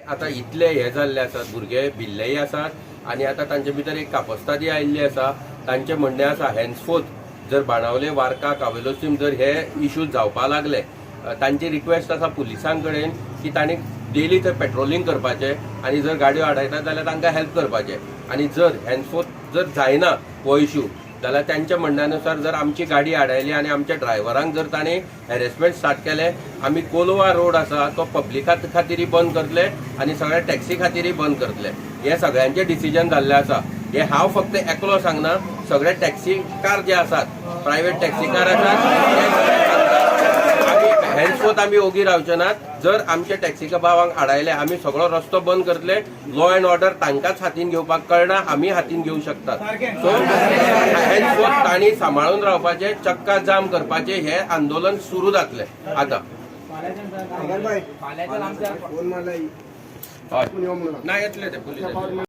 आता इतले हे जाल्ले आसात, भुरगे भिल्लेय आसात आणि आता तांचे भितर एक कापस्तादी आयिल्ली आसा. तांचे म्हणणें आसा हेन्सफोर्थ जर बाणावले, वार्का, कावेलोसीम जर हे इश्यूज जावपा लागले, तांची रिक्वेस्ट आसा पुलिसां कडेन की तांणी डेली थंय पेट्रोलिंग करपाचें आणि जर गाडयो आडायतात जाल्यार तांकां हेल्प करपाचें. आणि जर हेन्सफोर्थ जर जायना हो इश्यू जाल्यार त्यांच्या म्हणण्यानुसार जर आमची गाडी आडायली आणि आमच्या ड्रायव्हरांक जर तांणी हॅरेसमेंट स्टार्ट केले, आमी कोलवा रोड आसा तो पब्लिका खातीरय बंद करतले आणि सगळ्या टॅक्सी खातीरय बंद करतले. हे सगळ्यांचे डिसिजन जाल्ले आसा. हे हांव फक्त एकलो सांगना, सगळे टॅक्सी कार जे आसात, प्रायव्हेट टॅक्सी कार आसात, हेन्सफोर्थ आमी ओगी रावचे नात. जर आमचे टॅक्सी भावांक आडायले आमी सगळो रस्तो बंद करतले. लॉ अँड ऑर्डर तांकांच हातीन घेवपाक कळना, आमी हातीन घेवं शकतात. सो हेन्सफोर्थ तांणी सांबाळून रावपाचे, चक्का जाम करपाचे हे आंदोलन सुरू जातले. आता ना येतले ते पुलीस